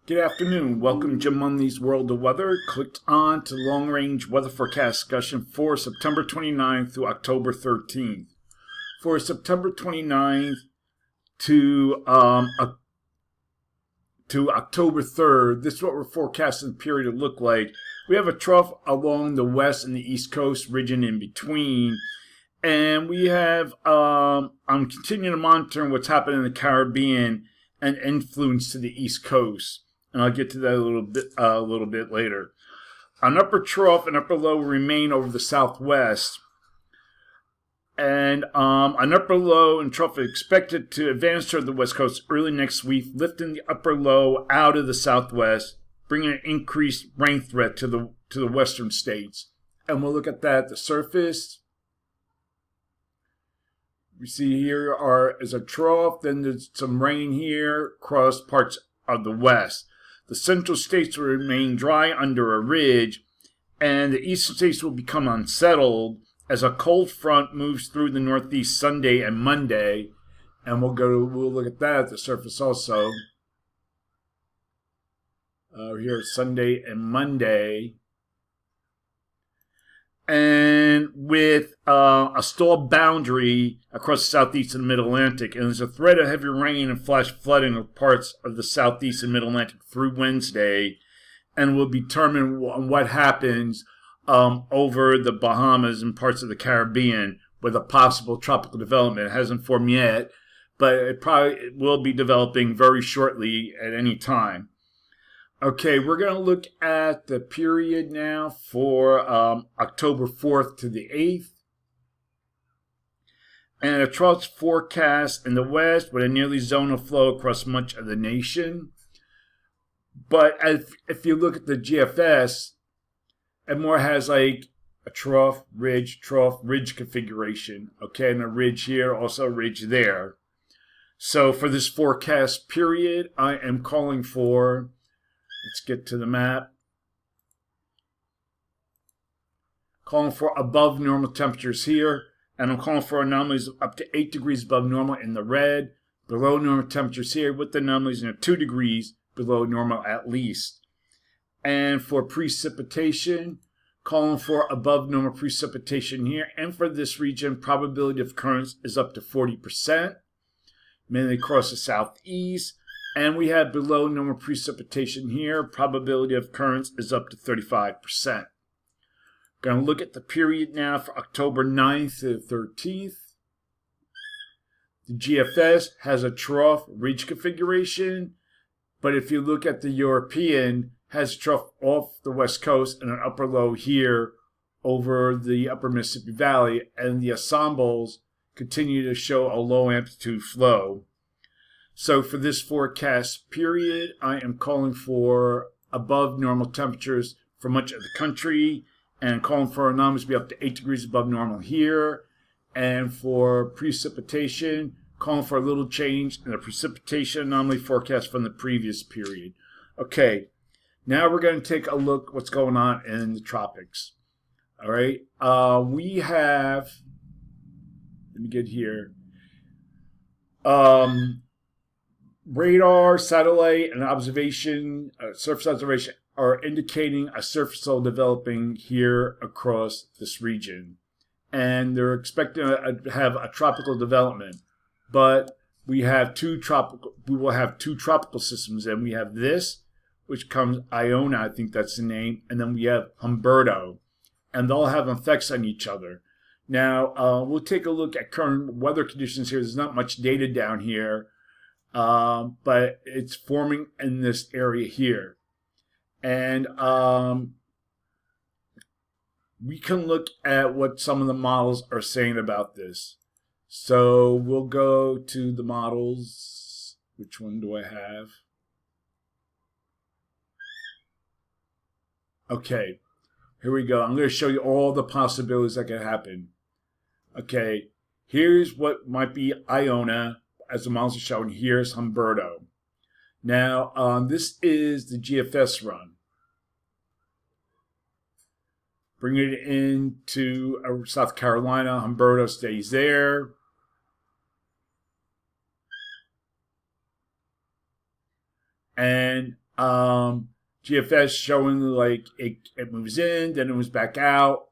Good afternoon. Welcome to Jim Munley's World of Weather. Clicked on to long-range weather forecast discussion for September 29th through October 13th. For September 29th to October 3rd, this is what we're forecasting the period to look like. We have a trough along the west and the east coast, region in between. And we have, I'm continuing to monitor what's happening in the Caribbean and influence to the east coast. And I'll get to that a little bit later. An upper trough and upper low will remain over the southwest. And an upper low and trough is expected to advance toward the west coast early next week, lifting the upper low out of the southwest, bringing an increased rain threat to the western states. And we'll look at that at the surface. We see here is a trough, then there's some rain here across parts of the west. The central states will remain dry under a ridge, and the eastern states will become unsettled as a cold front moves through the northeast Sunday and Monday. And we'll look at that at the surface also. Here Sunday and Monday. And with a stalled boundary across the southeast and middle Atlantic, and there's a threat of heavy rain and flash flooding of parts of the southeast and middle Atlantic through Wednesday, and will determine what happens over the Bahamas and parts of the Caribbean with a possible tropical development. It hasn't formed yet, but it will be developing very shortly at any time. Okay, we're going to look at the period now for October 4th to the 8th. And a trough forecast in the west with a nearly zonal flow across much of the nation. But if you look at the GFS, it more has like a trough, ridge configuration. Okay, and a ridge here, also a ridge there. So for this forecast period, I am calling for... Let's get to the map. Calling for above normal temperatures here. And I'm calling for anomalies up to 8 degrees above normal in the red. Below normal temperatures here with the anomalies 2 degrees below normal at least. And for precipitation, calling for above normal precipitation here. And for this region, probability of occurrence is up to 40%. Mainly across the southeast. And we have below normal precipitation here. Probability of occurrence is up to 35%. Going to look at the period now for October 9th to the 13th. The GFS has a trough ridge configuration. But if you look at the European, has a trough off the west coast and an upper low here over the upper Mississippi Valley. And the ensembles continue to show a low amplitude flow. So for this forecast period, I am calling for above normal temperatures for much of the country and calling for anomalies to be up to 8 degrees above normal here. And for precipitation, calling for a little change in the precipitation anomaly forecast from the previous period. Okay, now we're going to take a look what's going on in the tropics. All right, we have, let me get here. Radar, satellite, and observation, surface observation are indicating a surface low developing here across this region. And they're expecting to have a tropical development. But we will have two tropical systems. And we have this, which comes Iona, I think that's the name. And then we have Humberto. And they'll have effects on each other. Now, we'll take a look at current weather conditions here. There's not much data down here. But it's forming in this area here. And we can look at what some of the models are saying about this. So we'll go to the models. Which one do I have? Okay, here we go. I'm going to show you all the possibilities that could happen. Okay, here's what might be Iona. As the models are showing, here's Humberto. Now, this is the GFS run. Bring it into South Carolina. Humberto stays there. And GFS showing like it moves in, then it moves back out,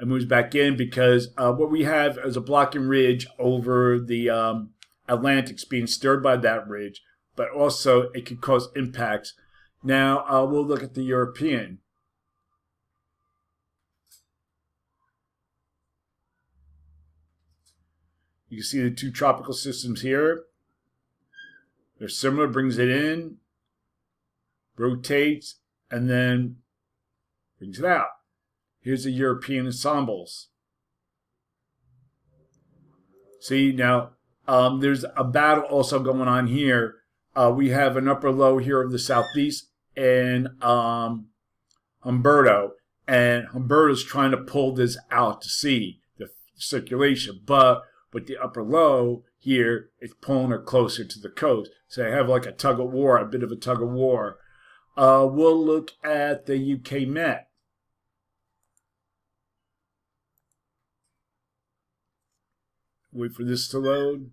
it moves back in, because what we have is a blocking ridge over the Atlantic's being stirred by that ridge, but also it could cause impacts. Now we'll look at the European. You can see the two tropical systems here. They're similar, brings it in, rotates, and then brings it out. Here's the European ensembles. See, now there's a battle also going on here. We have an upper low here of the southeast and Humberto. And Humberto's trying to pull this out to sea, the circulation. But with the upper low here, it's pulling her closer to the coast. So I have like a tug of war, a bit of a tug of war. We'll look at the UK Met. Wait for this to load.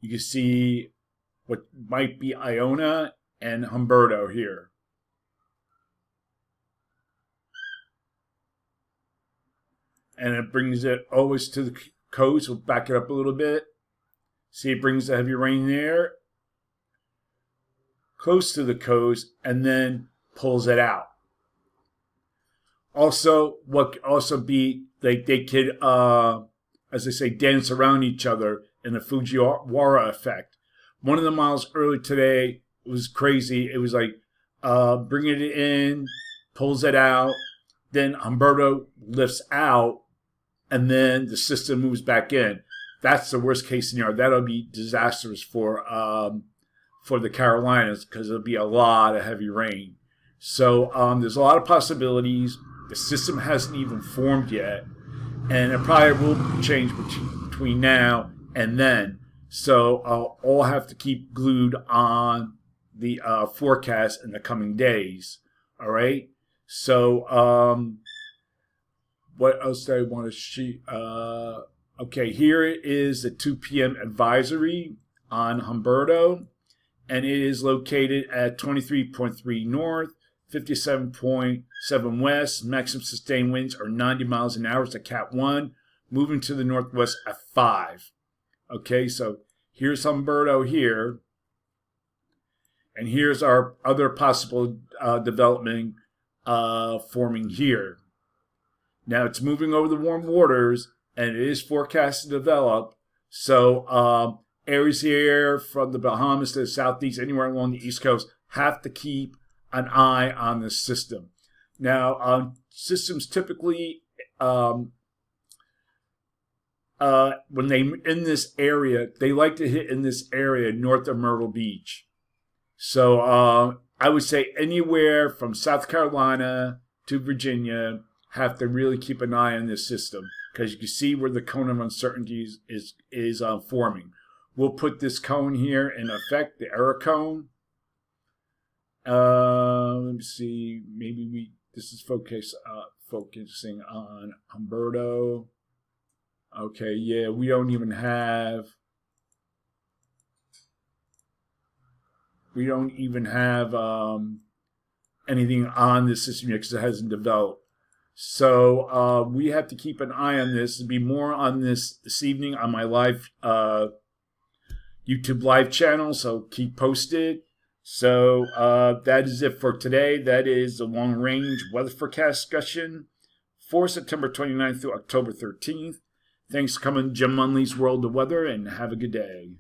You can see what might be Iona and Humberto here. And it brings it always to the coast. We'll back it up a little bit. See, it brings the heavy rain there, close to the coast, and then pulls it out. Also, what could also be, like they could, as they say, dance around each other in the Fujiwara effect. One of the models earlier today was crazy. It was like bringing it in, pulls it out, then Humberto lifts out, and then the system moves back in. That's the worst case scenario. That'll be disastrous for the Carolinas, because it'll be a lot of heavy rain. So there's a lot of possibilities. The system hasn't even formed yet, and it probably will change between now and then. So I'll all have to keep glued on the forecast in the coming days. All right. So what else do I want to see? Okay, here is the 2 p.m. advisory on Humberto, and it is located at 23.3 north, 57.7 west. Maximum sustained winds are 90 miles an hour. It's a Cat 1, moving to the northwest at 5. Okay, so here's Humberto here, and here's our other possible development forming here. Now it's moving over the warm waters, and it is forecast to develop. So areas here from the Bahamas to the southeast, anywhere along the east coast, have to keep an eye on this system. Now, systems typically, when they in this area, they like to hit in this area north of Myrtle Beach. So I would say anywhere from South Carolina to Virginia have to really keep an eye on this system, because you can see where the cone of uncertainties is forming. We'll put this cone here in effect, the error cone. Let me see. Maybe this is focusing on Humberto. Okay, yeah, we don't even have anything on this system yet, because it hasn't developed. So we have to keep an eye on this. There'll be more on this evening on my live YouTube live channel, so keep posted. So that is it for today. That is the long-range weather forecast discussion for September 29th through October 13th. Thanks for coming to Jim Munley's World of Weather, and have a good day.